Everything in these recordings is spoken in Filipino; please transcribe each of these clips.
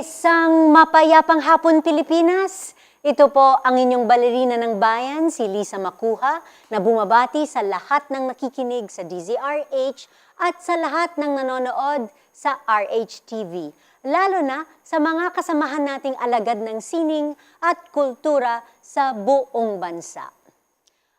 Isang mapayapang hapon, Pilipinas. Ito po ang inyong balerina ng bayan, si Lisa Macuja, na bumabati sa lahat ng nakikinig sa DZRH at sa lahat ng nanonood sa RHTV. Lalo na sa mga kasamahan nating alagad ng sining at kultura sa buong bansa.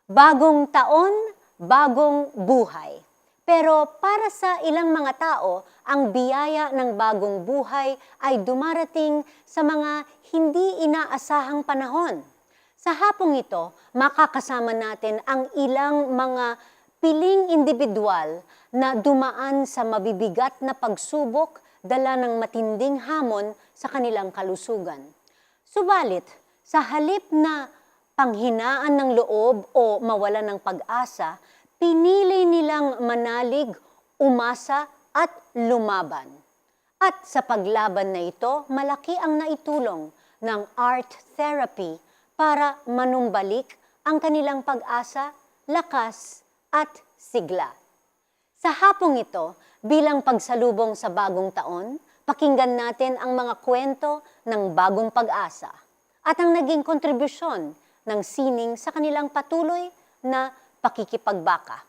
Bagong taon, bagong buhay. Pero para sa ilang mga tao, ang biyaya ng bagong buhay ay dumarating sa mga hindi inaasahang panahon. Sa hapong ito, makakasama natin ang ilang mga piling individual na dumaan sa mabibigat na pagsubok dala ng matinding hamon sa kanilang kalusugan. Subalit, sa halip na panghinaan ng loob o mawalan ng pag-asa, pinili nilang manalig, umasa at lumaban. At sa paglaban na ito, malaki ang naitulong ng art therapy para manumbalik ang kanilang pag-asa, lakas at sigla. Sa hapong ito, bilang pagsalubong sa bagong taon, pakinggan natin ang mga kwento ng bagong pag-asa at ang naging kontribusyon ng sining sa kanilang patuloy na pakikipagbaka.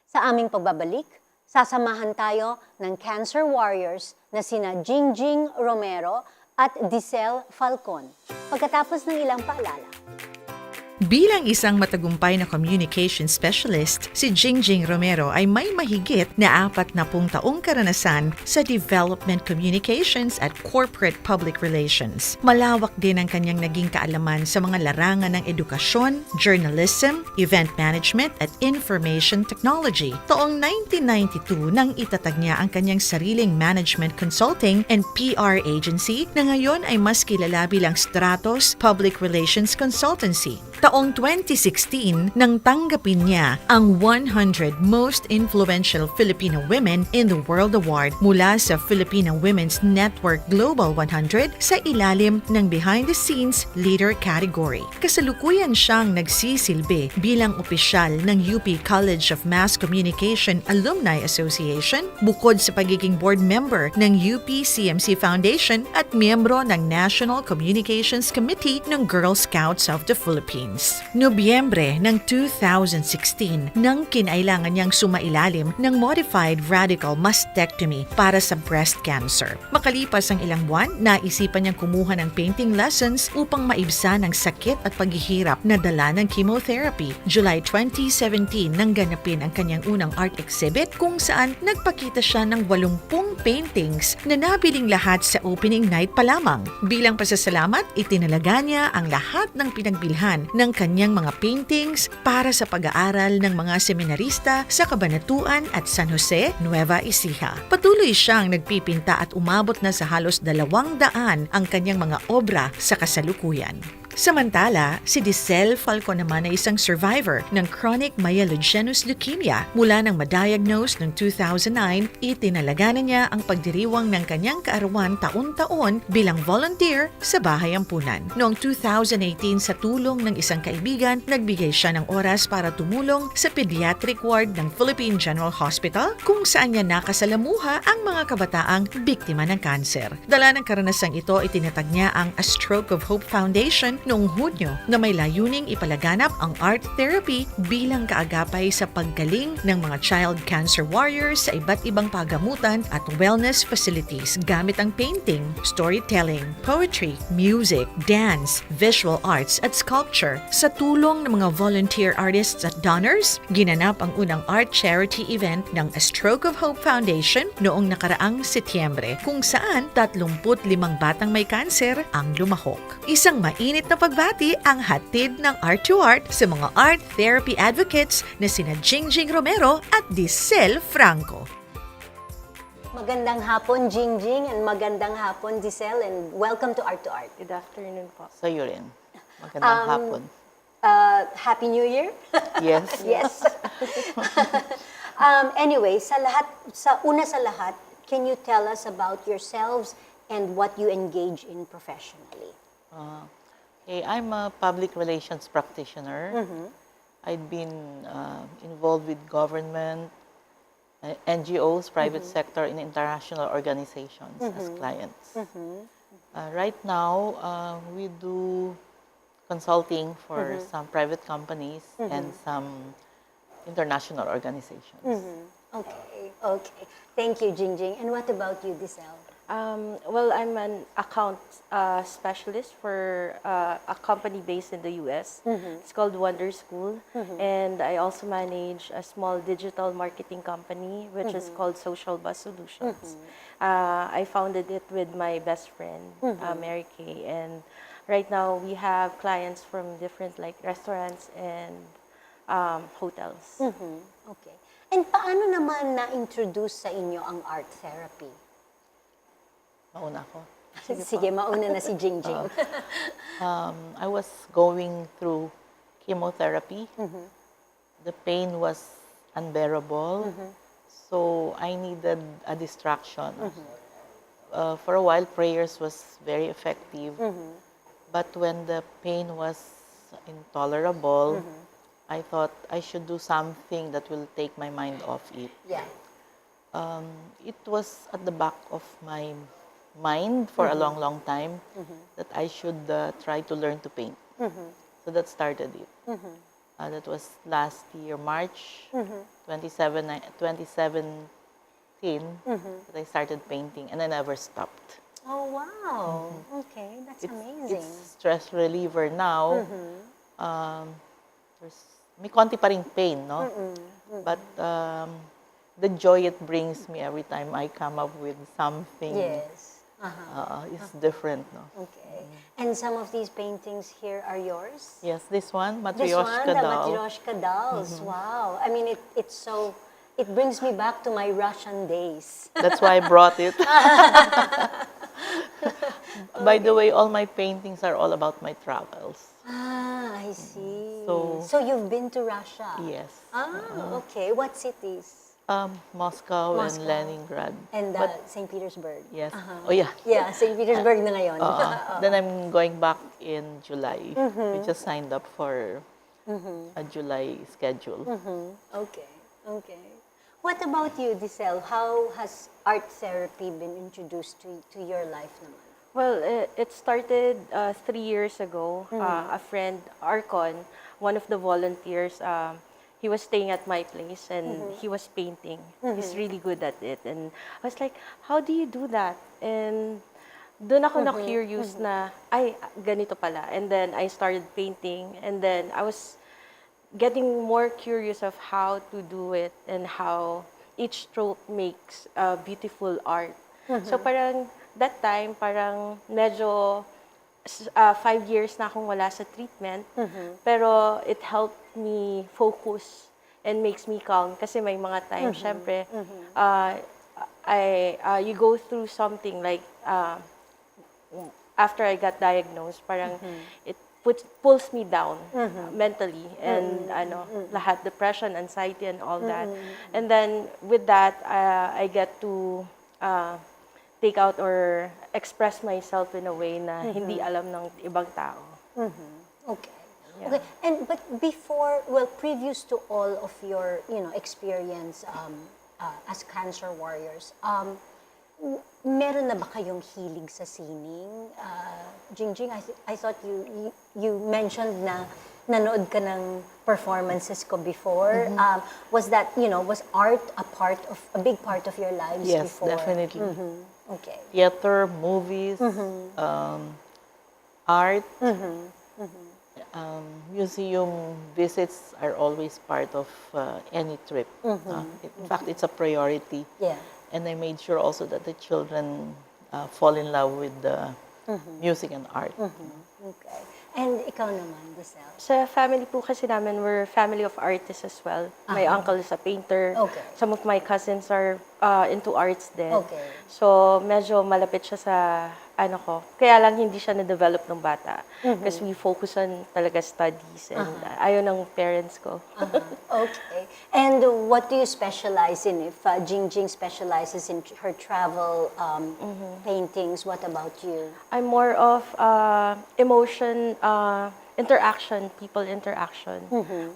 Sa aming pagbabalik, sasamahan tayo ng cancer warriors na sina Jingjing Romero at Diselle Falcon. Pagkatapos ng ilang paalala. Bilang isang matagumpay na communication specialist, si Jingjing Romero ay may mahigit na 40 taong karanasan sa development communications at corporate public relations. Malawak din ang kanyang naging kaalaman sa mga larangan ng edukasyon, journalism, event management at information technology. Taong 1992 nang itatag niya ang kanyang sariling management consulting and PR agency na ngayon ay mas kilala bilang Stratos Public Relations Consultancy. Taong 2016 nang tanggapin niya ang 100 Most Influential Filipino Women in the World Award mula sa Filipino Women's Network Global 100 sa ilalim ng Behind the Scenes Leader category. Kasalukuyan siyang nagsisilbi bilang opisyal ng UP College of Mass Communication Alumni Association bukod sa pagiging board member ng UP CMC Foundation at miyembro ng National Communications Committee ng Girl Scouts of the Philippines. Nobyembre ng 2016 nang kinailangan niyang sumailalim ng modified radical mastectomy para sa breast cancer. Makalipas ang ilang buwan, naisipan niyang kumuha ng painting lessons upang maibsan ang sakit at paghihirap na dala ng chemotherapy. July 2017 nang ganapin ang kanyang unang art exhibit kung saan nagpakita siya ng 80 paintings na nabiling lahat sa opening night pa lamang. Bilang pasasalamat, itinalaga niya ang lahat ng pinagbilhan ng kanyang mga paintings para sa pag-aaral ng mga seminarista sa Cabanatuan at San Jose, Nueva Ecija. Patuloy siyang nagpipinta at umabot na sa halos 200 ang kanyang mga obra sa kasalukuyan. Samantala, si Diselle Falcon naman ay isang survivor ng chronic myelogenous leukemia. Mula nang ma-diagnose noong 2009, itinalaga na niya ang pagdiriwang ng kanyang kaarawan taon-taon bilang volunteer sa bahay ampunan. Noong 2018, sa tulong ng isang kaibigan, nagbigay siya ng oras para tumulong sa pediatric ward ng Philippine General Hospital kung saan niya nakasalamuha ang mga kabataang biktima ng kanser. Dala ng karanasang ito, itinatag niya ang A Stroke of Hope Foundation noong Hunyo na may layuning ipalaganap ang art therapy bilang kaagapay sa paggaling ng mga child cancer warriors sa iba't ibang pagamutan at wellness facilities gamit ang painting, storytelling, poetry, music, dance, visual arts at sculpture. Sa tulong ng mga volunteer artists at donors, ginanap ang unang art charity event ng A Stroke of Hope Foundation noong nakaraang Setyembre kung saan 35 batang may kanser ang lumahok. Isang mainit na pagbati ang hatid ng Art to Art sa mga art therapy advocates na sina Jingjing Romero at Diselle Falcon. Magandang hapon, Jingjing, and magandang hapon, Diselle, and welcome to Art to Art. Good afternoon po. Sa iyo rin. Magandang hapon. Happy New Year? Yes. Yes. Anyway, sa lahat, can you tell us about yourselves and what you engage in professionally? Okay, I'm a public relations practitioner. I've been involved with government, NGOs, private sector, and international organizations as clients. Right now, we do consulting for some private companies and some international organizations. Okay, okay. Thank you, Jingjing. And what about you, Diselle? Well, I'm an account specialist for a company based in the US. It's called Wonder School. And I also manage a small digital marketing company, which is called Social Bus Solutions. I founded it with my best friend, Mary Kay. And right now, we have clients from different like restaurants and hotels. Okay. And paano naman na-introduce sa inyo ang art therapy? Mauna ko. Sige, mauna na si Jingjing. I was going through chemotherapy. The pain was unbearable. So I needed a distraction. For a while, prayers was very effective. But when the pain was intolerable, I thought I should do something that will take my mind off it. Yeah. It was at the back of my mind for a long, long time that I should try to learn to paint. So that started it. That was last year, March 2017, that I started painting, and I never stopped. Oh, wow. Okay, that's amazing. It's stress reliever now. May konti pa ring pain, no? But the joy it brings me every time I come up with something Yes. is different, no? Okay. And some of these paintings here are yours? Yes, this one, This one, Matryoshka the doll. Matryoshka dolls. Wow. I mean, it's so, it brings me back to my Russian days. That's why I brought it. By the way, all my paintings are all about my travels. Ah, I see. So- So you've been to Russia? Yes. Ah, okay. What cities? Moscow and Moscow. Leningrad. And But St. Petersburg? yes. Oh yeah. Yeah, St. Petersburg na ngayon. Then I'm going back in July. We just signed up for a July schedule. Okay, okay. What about you, Diselle? How has art therapy been introduced to your life naman? Well, it started 3 years ago. A friend, Arcon, one of the volunteers, he was staying at my place and he was painting. He's really good at it. And I was like, how do you do that? And doon ako na-curious na, ay, ganito pala. And then I started painting. And then I was getting more curious of how to do it and how each stroke makes beautiful art. So parang that time, parang medyo 5 years na akong wala sa treatment, pero it helped me focus and makes me calm. Kasi may mga times, syempre, you go through something like, after I got diagnosed, parang it pulls me down mentally and lahat, depression, anxiety, and all that. And then with that, I get to take out or express myself in a way na hindi alam ng ibang tao. Okay. Yeah. Okay. And but before, well, previous to all of your, experience as cancer warriors, meron na ba kayong hilig sa sining? Jingjing, I thought you mentioned na nanood ka ng performances ko before. Was that, was art a big part of your lives Yes, before? definitely. Okay. Theater, movies, art, museum visits are always part of any trip. In fact, it's a priority. Yeah. And I made sure also that the children fall in love with the music and art. Okay. And ikaw naman, Diselle? Sa family po kasi namin, we're family of artists as well. My uncle is a painter. Okay. Some of my cousins are into arts din. Okay. So, medyo malapit siya sa ko. Kaya lang hindi siya na-develop ng bata. Because we focus on talaga studies and ayaw ng parents ko. Okay. And what do you specialize in? If Jingjing specializes in her travel paintings, what about you? I'm more of emotion, interaction, people interaction.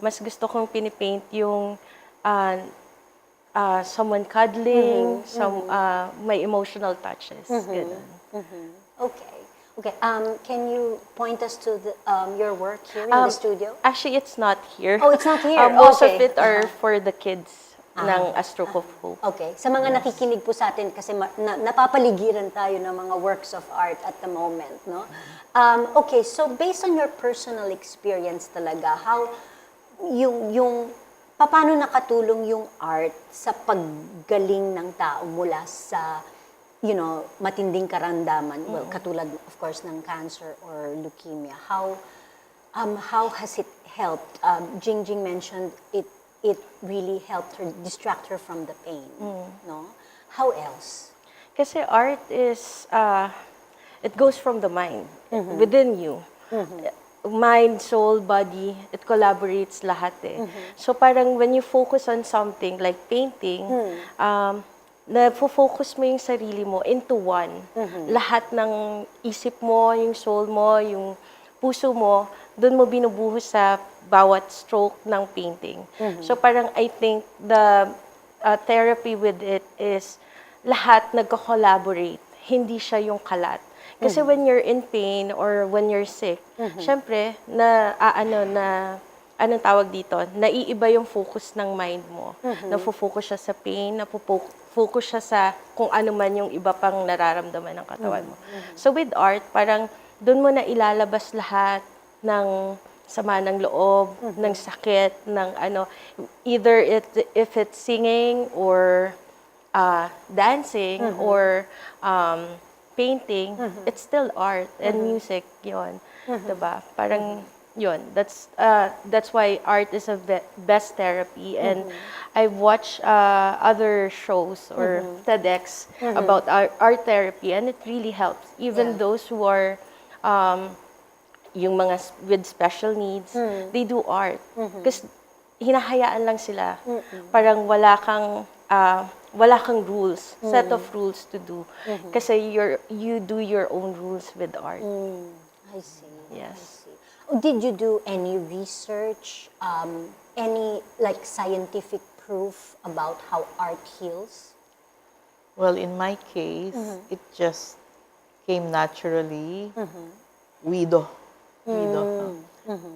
Mas gusto kong pinipaint yung someone cuddling, some may emotional touches. Ganun. Okay. Okay. Can you point us to your work here in the studio? Actually, it's not here. Oh, it's not here. Most Okay. of it are for the kids ng A Stroke of Hope. Okay. Sa mga nakikinig po sa atin, kasi napapaligiran tayo ng mga works of art at the moment, no? Okay, so based on your personal experience talaga, how paano nakatulong yung art sa paggaling ng tao mula sa matinding karamdaman, well, katulad of course ng cancer or leukemia. How has it helped? Jingjing mentioned it really helped her distract her from the pain, no? How else? Kasi art is, it goes from the mind, within you. Mind, soul, body, it collaborates lahat eh. So parang when you focus on something like painting, na-focus mo yung sarili mo into one. Lahat ng isip mo, yung soul mo, yung puso mo, doon mo binubuhos sa bawat stroke ng painting. So parang I think the therapy with it is lahat nagko-collaborate. Hindi siya yung kalat. Kasi when you're in pain or when you're sick, syempre, anong tawag dito? Naiiba yung focus ng mind mo. Nafo-focus siya sa pain, nafo-focus siya sa kung ano man yung iba pang nararamdaman ng katawan mo. So with art, parang doon mo na ilalabas lahat ng sama ng loob, ng sakit, ng either if it's singing or dancing or painting, it's still art and music yon, diba? Parang yon. That's why art is a best therapy. And I've watched other shows or TEDx about art therapy, and it really helps. Even those who are yung mga with special needs, they do art. Because hinahayaan lang sila. Parang wala kang rules, set of rules to do. Kasi you do your own rules with art. I see. Yes. I see. Oh, did you do any research, any like scientific proof about how art heals? Well, in my case, it just came naturally. Wido.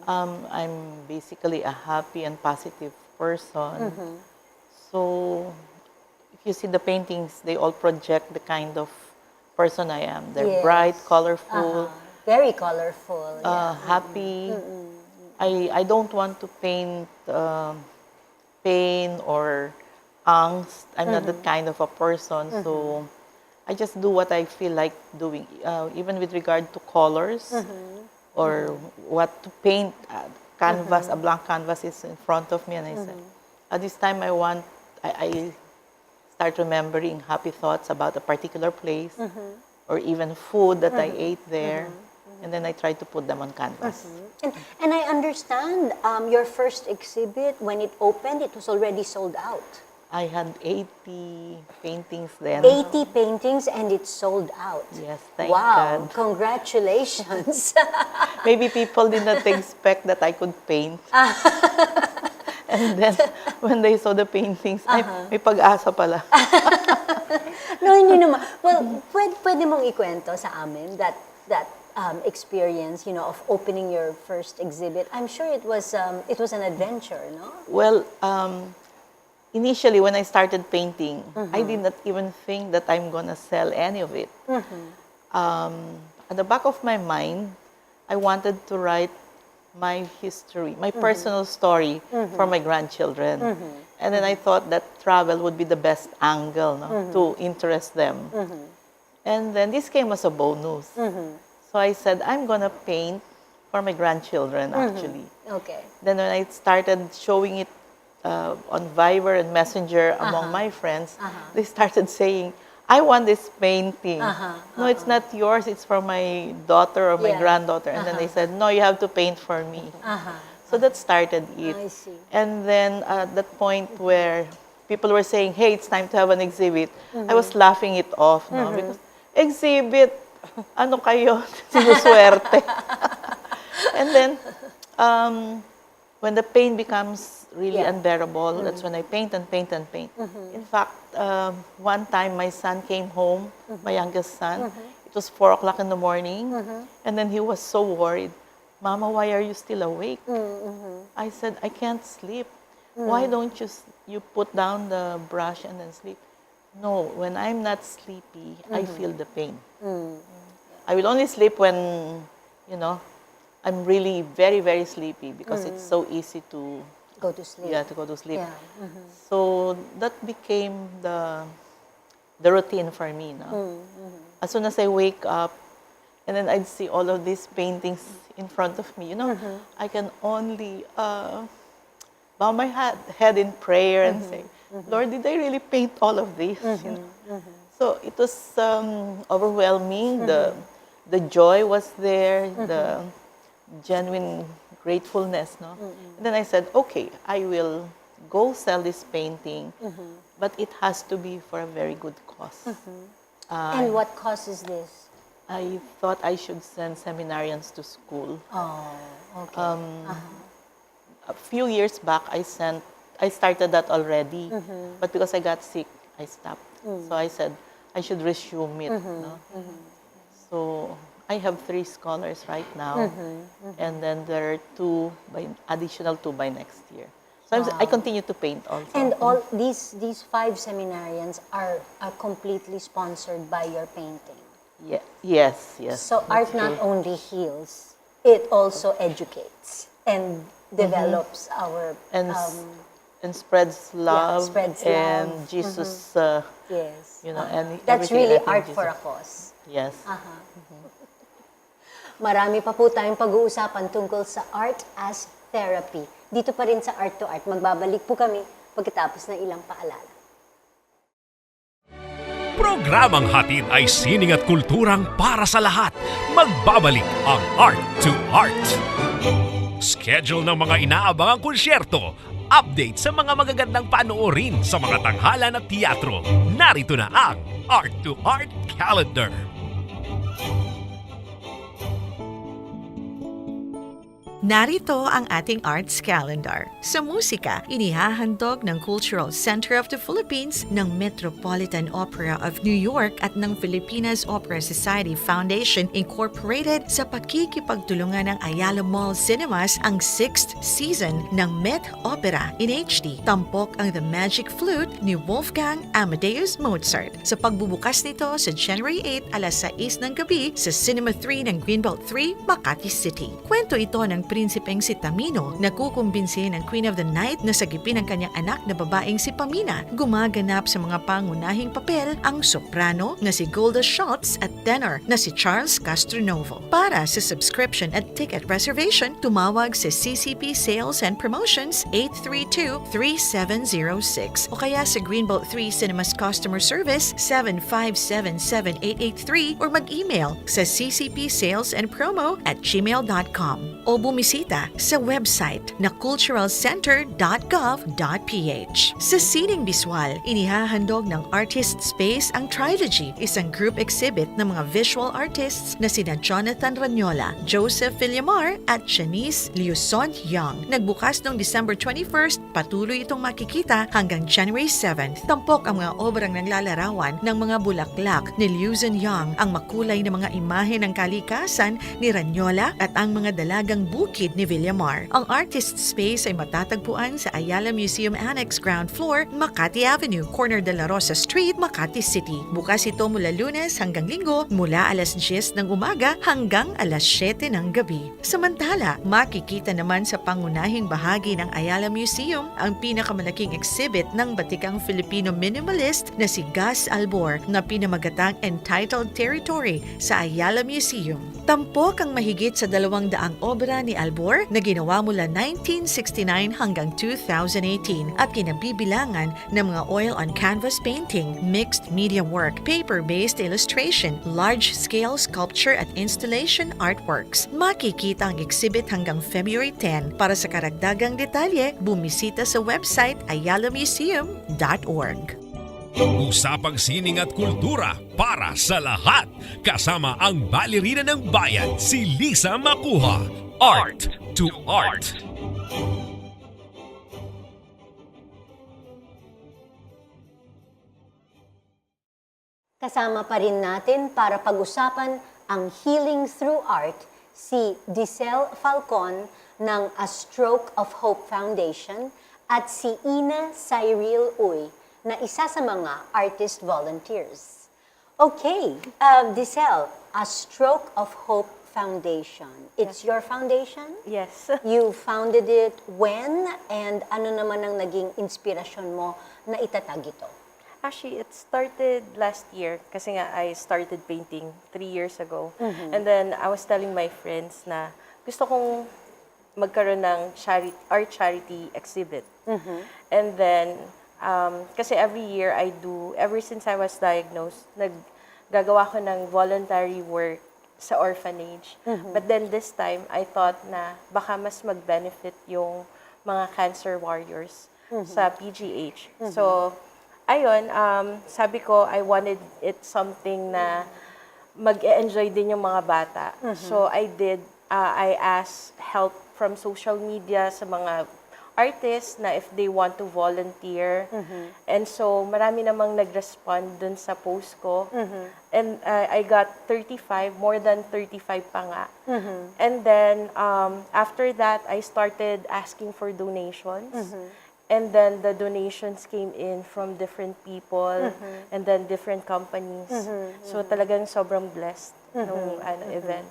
I'm basically a happy and positive person. So, if you see the paintings, they all project the kind of person I am. They're bright, colorful, Very colorful. happy. I don't want to paint pain or angst. I'm not that kind of a person. So I just do what I feel like doing, even with regard to colors or what to paint. Canvas, a blank canvas is in front of me, and I said, at this time I start remembering happy thoughts about a particular place or even food that I ate there. And then I try to put them on canvas. And I understand your first exhibit, when it opened, it was already sold out. I had 80 paintings then. 80 paintings and it's sold out. Yes, thank wow, God. Congratulations. Maybe people did not expect that I could paint. And then, when they saw the paintings, ay, may pag-asa pala. No, hindi naman. Well, pwede mong ikwento sa amin that experience, of opening your first exhibit. I'm sure it was an adventure, no? Well, initially, when I started painting, I did not even think that I'm gonna sell any of it. At the back of my mind, I wanted to write my history, my personal story for my grandchildren. And then I thought that travel would be the best angle, no, to interest them. And then this came as a bonus. So I said, I'm gonna paint for my grandchildren, actually. Okay. Then when I started showing it on Viber and Messenger among my friends, they started saying, I want this painting. No, it's not yours, it's for my daughter or my granddaughter. And then they said, no, you have to paint for me. So that started it. I see. And then at that point where people were saying, hey, it's time to have an exhibit, I was laughing it off. No? Because exhibit, ano kayo, sinuswerte. And then, when the pain becomes really unbearable, that's when I paint and paint and paint. In fact, one time my son came home, my youngest son. It was 4 o'clock in the morning, and then he was so worried. Mama, why are you still awake? I said, I can't sleep. Why don't you put down the brush and then sleep? No, when I'm not sleepy, I feel the pain. I will only sleep when, I'm really very, very sleepy because it's so easy to Go to sleep. to go to sleep. Yeah. So that became the routine for me. No? As soon as I wake up, and then I'd see all of these paintings in front of me, I can only bow my head in prayer and say, Lord, did I really paint all of this? So it was overwhelming. The joy was there, the genuine gratefulness. No? And then I said, okay, I will go sell this painting, but it has to be for a very good cause. And what causes this? I thought I should send seminarians to school. Oh, okay. A few years back, I started that already, but because I got sick, I stopped. So I said, I should resume it. No? So I have 3 scholars right now, and then there are additional 2 by next year. So I continue to paint also. And all these 5 seminarians are completely sponsored by your painting. Yeah. Yes. So art not only heals, it also educates and develops our and spreads love, spreads and love. Jesus. yes. And That's everything really I think art Jesus- for a cause. Yes. Marami pa po tayong pag-uusapan tungkol sa art as therapy. Dito pa rin sa Art to Art. Magbabalik po kami pagkatapos ng ilang paalala. Programang hatid ay sining at kulturang para sa lahat. Magbabalik ang Art to Art. Schedule ng mga inaabangang konsyerto. Update sa mga magagandang panoorin sa mga tanghalan at teatro. Narito na ang Art to Art Calendar. Narito ang ating arts calendar. Sa musika, inihahandog ng Cultural Center of the Philippines, ng Metropolitan Opera of New York at ng Filipinas Opera Society Foundation Incorporated sa pakikipagtulungan ng Ayala Mall Cinemas ang 6th season ng Met Opera in HD. Tampok ang The Magic Flute ni Wolfgang Amadeus Mozart. Sa pagbubukas nito sa January 8 alas 6 ng gabi sa Cinema 3 ng Greenbelt 3, Makati City. Kwento ito ng prinsipeng si Tamino na kukumbinsi ng Queen of the Night na sagipin ang kanyang anak na babaeng si Pamina. Gumaganap sa mga pangunahing papel ang soprano na si Golda Schultz at tenor na si Charles Castronovo. Para sa subscription at ticket reservation, tumawag sa CCP Sales and Promotions 832-3706 o kaya sa Greenbelt 3 Cinemas Customer Service 7577883 or mag-email sa ccpsalesandpromo@gmail.com o bumisita sa website na culturalcenter.gov.ph. Sa sining biswal, inihahandog ng Artist Space ang Trilogy, isang group exhibit ng mga visual artists na sina Jonathan Ranyola, Joseph Villamar at Janice Liuson Young. Nagbukas noong December 21st, patuloy itong makikita hanggang January 7th. Tampok ang mga obrang naglalarawan ng mga bulaklak ni Liuson Young, ang makulay na mga imahe ng kalikasan ni Ranyola at ang mga dalagang bukid ni Villamar. Ang Artist Space ay matatagpuan sa Ayala Museum Annex Ground Floor, Makati Avenue, corner de la Rosa Street, Makati City. Bukas ito mula Lunes hanggang Linggo mula alas 10 ng umaga hanggang alas 7 ng gabi. Samantala, makikita naman sa pangunahing bahagi ng Ayala Museum ang pinakamalaking exhibit ng batikang Filipino minimalist na si Gus Albor na pinamagatang Entitled Territory sa Ayala Museum. Tampok ang mahigit sa 200 obra ni Albor na ginawa mula 1969 hanggang 2018 at kinabibilangan ng mga oil on canvas painting, mixed media work, paper-based illustration, large-scale sculpture at installation artworks. Makikita ang exhibit hanggang February 10. Para sa karagdagang detalye, bumisita sa website ayalamuseum.org. Usapang sining at kultura para sa lahat. Kasama ang balerina ng bayan, si Lisa Macuja. Art to Art. Kasama pa rin natin para pag-usapan ang Healing Through Art si Diselle Falcon ng A Stroke of Hope Foundation at si Ina Cyril Uy na isa sa mga artist volunteers. Okay, Diselle, A Stroke of Hope Foundation. It's your foundation? Yes. You founded it when? And ano naman ang naging inspirasyon mo na itatag ito? Actually, it started last year kasi nga I started painting 3 years ago. And then I was telling my friends na gusto kong magkaroon ng art charity exhibit. And then, kasi every year ever since I was diagnosed, naggagawa ko ng voluntary work sa orphanage. But then this time, I thought na baka mas mag-benefit yung mga cancer warriors sa PGH. So, ayun, sabi ko, I wanted it something na mag-enjoy din yung mga bata. So, I asked help from social media sa mga artists na if they want to volunteer. And so, marami namang nag-respond dun sa post ko. And I got 35, more than 35 pa nga. And then, after that, I started asking for donations. And then the donations came in from different people and then different companies. So talagang sobrang blessed nung event.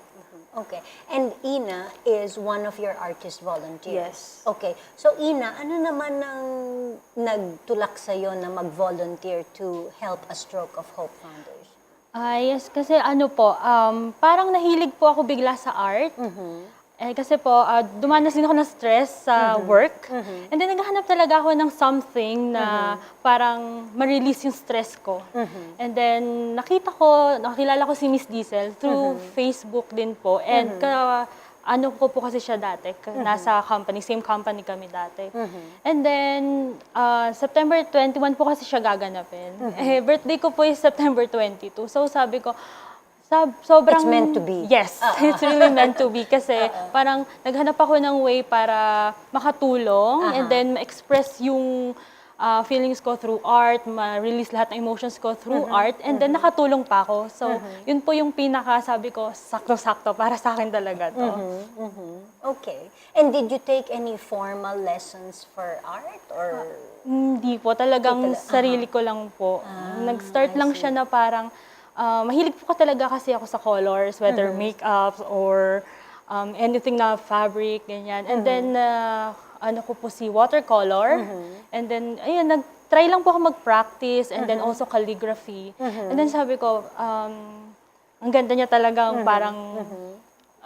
Okay. And Ina is one of your artist volunteers. Yes. Okay. So Ina, ano naman ang nagtulak sa'yo na mag-volunteer to help A Stroke of Hope Foundation? Yes, kasi ano po, parang nahilig po ako bigla sa art. Kasi po, dumanas din ako ng stress sa work. And then naghahanap talaga ako ng something na parang ma-release yung stress ko. And then nakilala ko si Miss Diselle through Facebook din po. And ano ko po kasi siya dati, nasa company, same company kami dati. And then, September 21 po kasi siya gaganapin. Birthday ko po is September 22. So sabi ko, sobrang... It's meant to be. Yes, it's really meant to be kasi parang naghanap ako ng way para makatulong and then ma-express yung feelings ko through art, ma-release lahat ng emotions ko through art, and then nakatulong pa ako. So, yun po yung sabi ko, sakto-sakto para sa akin talaga to. Okay. And did you take any formal lessons for art or... Hindi po, talagang sarili ko lang po. Nag-start lang siya na parang, mahilig po talaga kasi ako sa colors, whether makeups or anything na fabric, ganyan. And then, ano ko po si watercolor. And then, ayun, nag-try lang po ako mag-practice and then also calligraphy. And then sabi ko, ang ganda niya talagang parang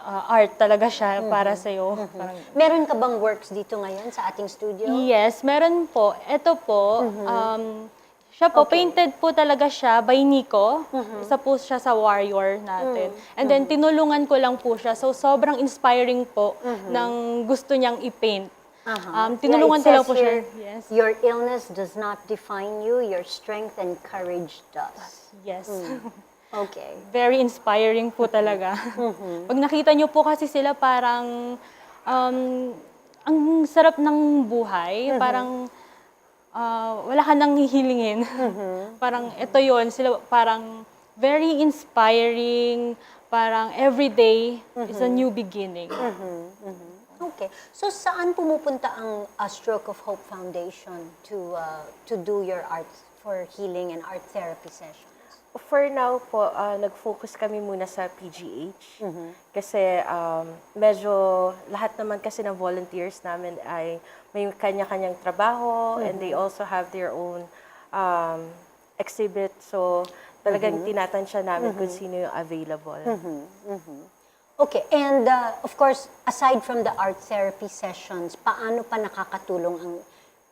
art talaga siya para sa'yo. Meron ka bang works dito ngayon sa ating studio? Yes, meron po. Ito po, siya po, painted po talaga siya by Nico. Isa po siya sa warrior natin. And then, tinulungan ko lang po siya. So, sobrang inspiring po ng gusto niyang i-paint. Tinulungan ko lang po siya. Yes. Your illness does not define you, your strength and courage does. Yes. Okay. Very inspiring po talaga. Pag nakita niyo po kasi sila parang, ang sarap ng buhay. Parang, wala ka nang hihilingin. Parang ito yon, sila parang very inspiring, parang every day is a new beginning. Okay. So saan pumupunta ang A Stroke of Hope Foundation to do your art for healing and art therapy sessions? For now po, nag-focus kami muna sa PGH. Kasi medyo lahat naman kasi ng volunteers namin ay may kanya-kanyang trabaho and they also have their own exhibit. So talagang tinatansya namin kung sino yung available. Okay. And of course, aside from the art therapy sessions, paano pa nakakatulong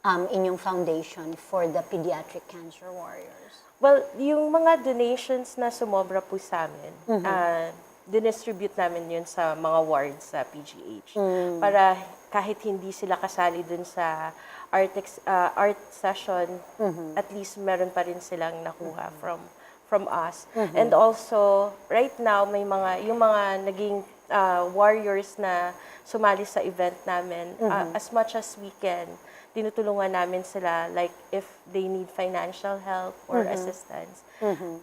ang inyong foundation for the pediatric cancer warriors? Well, yung mga donations na sumobra po sa amin, dinistribute namin yun sa mga wards sa PGH. Para kahit hindi sila kasali dun sa art session, at least meron pa rin silang nakuha from us. And also, right now, yung mga naging warriors na sumali sa event namin, as much as we can, tinutulungan namin sila, like if they need financial help or assistance.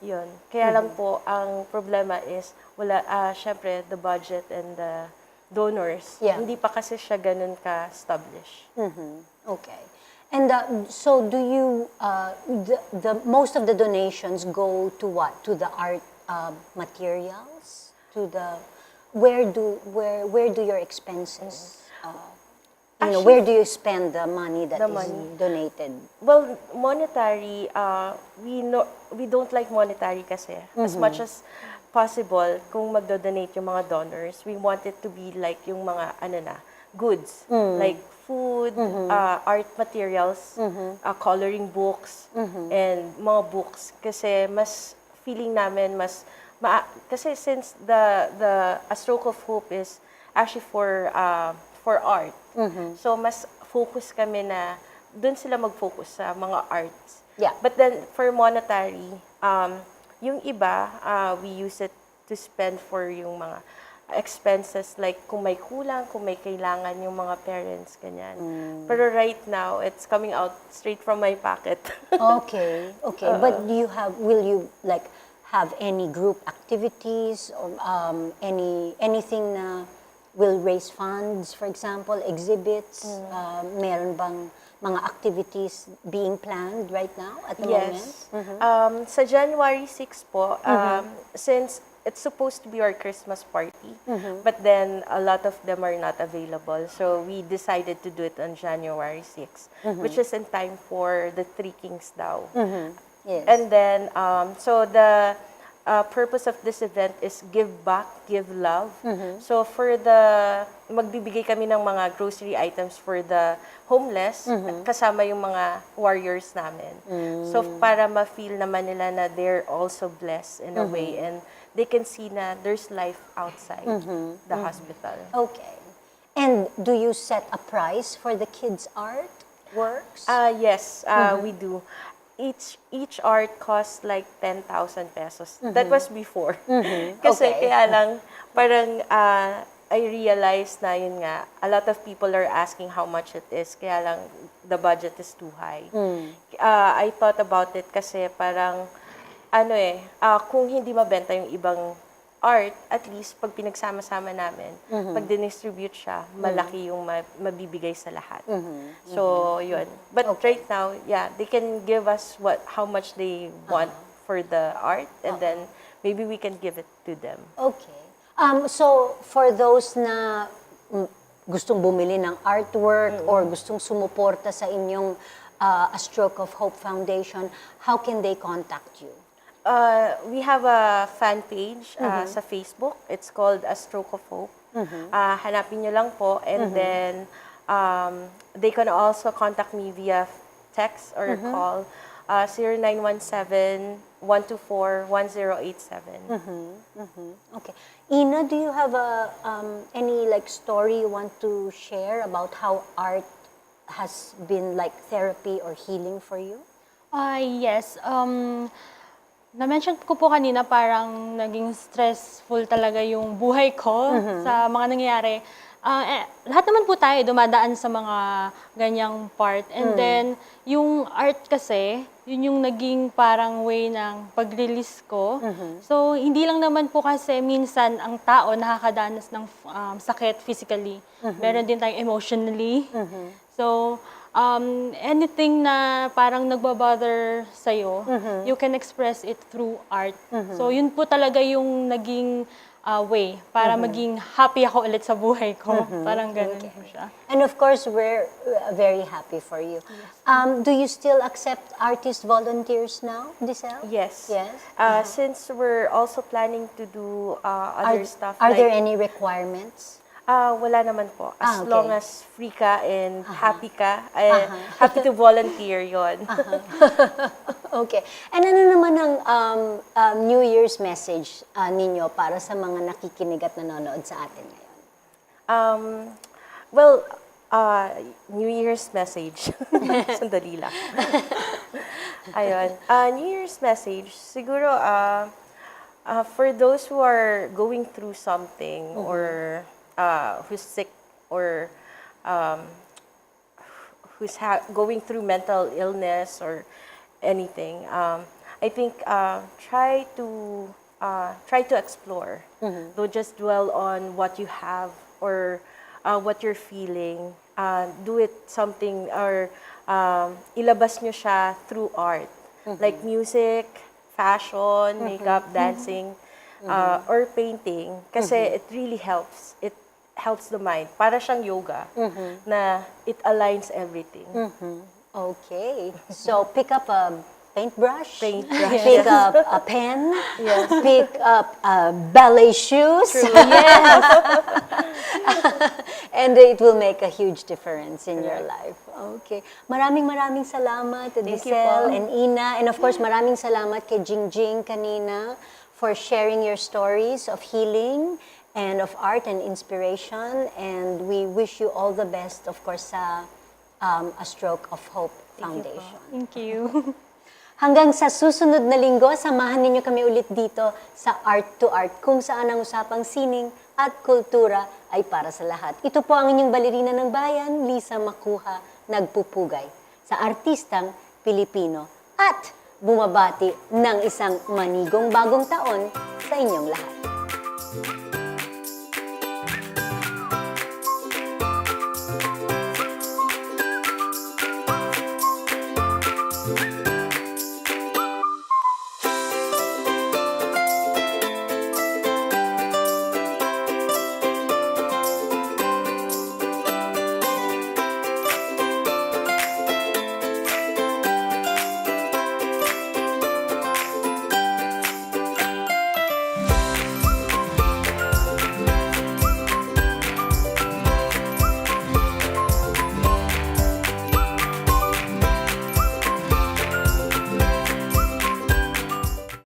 Yun. Kaya lang po, ang problema is, wala, syempre, the budget and the donors, Yeah. hindi pa kasi siya ganun ka-establish. Okay. And so do you, the most of the donations go to what? To the art materials? To the, where do your expenses, where do you spend the money that is donated? Well, monetary, we don't like monetary kasi. As much as possible, kung magdo-donate yung mga donors, we want it to be like yung mga, goods. Like food, art materials, coloring books, and mga books. Kasi mas feeling namin, kasi since the A Stroke of Hope is actually for art. So mas focus kami na doon sila mag-focus sa mga arts. Yeah. But then for monetary, yung iba, we use it to spend for yung mga expenses, like kung may kulang, kung may kailangan yung mga parents, ganyan. Pero right now, it's coming out straight from my pocket. Okay. But will you like have any group activities or anything na will raise funds, for example, exhibits? Meron bang mga activities being planned right now at the moment? Sa January 6 po, since it's supposed to be our Christmas party, but then a lot of them are not available. So we decided to do it on January 6, which is in time for the Three Kings daw. Yes. And then, so the purpose of this event is give back, give love. So for magbibigay kami ng mga grocery items for the homeless, kasama yung mga warriors namin. So para ma-feel naman nila na they're also blessed in a way, and they can see na there's life outside the hospital. Okay. And do you set a price for the kids' art works? Yes, we do. Each art costs like 10,000 pesos. That was before. Kasi Okay. kaya lang, parang I realized na yun nga, a lot of people are asking how much it is. Kaya lang, the budget is too high. I thought about it kasi parang, kung hindi mabenta yung ibang art, at least pag pinagsama-sama namin, pag dinistribute siya, malaki yung mabibigay sa lahat. So, yun. But right now, yeah, they can give us how much they want for the art, and then maybe we can give it to them. Okay. So, for those na gustong bumili ng artwork or gustong sumuporta sa inyong A Stroke of Hope Foundation, how can they contact you? We have a fan page sa Facebook. It's called A Stroke of Hope. Hanapin nyo lang po. And then, they can also contact me via text or call 0917-124-1087. Okay. Ina, do you have any like story you want to share about how art has been like therapy or healing for you? Yes. Na-mention ko po kanina parang naging stressful talaga yung buhay ko sa mga nangyayari. Lahat naman po tayo dumadaan sa mga ganyang part. And then, yung art kasi, yun yung naging parang way ng pag-release ko. So, hindi lang naman po kasi minsan ang tao nakakadanas ng sakit physically. Meron din tayong emotionally. So, anything na parang nagbabother sa'yo, you can express it through art. So, yun po talaga yung naging way para maging happy ako ulit sa buhay ko. Parang ganun po siya. And of course, we're very happy for you. Do you still accept artist volunteers now, Diselle? Yes. Yes? Since we're also planning to do other stuff. Are like, there any requirements? Wala naman po. As okay. long as free ka and happy ka, happy to volunteer yon. Okay. And ano naman ang New Year's message ninyo para sa mga nakikinig at nanonood sa atin ngayon? Well, New Year's message. Sandali lang. Ayun. New Year's message, siguro, for those who are going through something or who's sick or who's going through mental illness or anything, I think try to explore. Don't just dwell on what you have or what you're feeling. Do it something or ilabas nyo siya through art. Like music, fashion, makeup, dancing, or painting. Kasi it really helps. It helps the mind. Para siyang yoga na it aligns everything. Okay. So, pick up a paintbrush. Paintbrush, Pick up a pen. Pick up ballet shoes. And it will make a huge difference in your life. Okay. Maraming salamat, Diselle and Ina. And of course, maraming salamat kay Jingjing kanina for sharing your stories of healing and of art and inspiration. And we wish you all the best, of course, sa A Stroke of Hope Foundation. Thank you. Hanggang sa susunod na linggo, samahan ninyo kami ulit dito sa Art to Art, kung saan ang usapang sining at kultura ay para sa lahat. Ito po ang inyong balerina ng bayan, Lisa Macuja, nagpupugay sa artistang Pilipino at bumabati ng isang manigong bagong taon sa inyong lahat.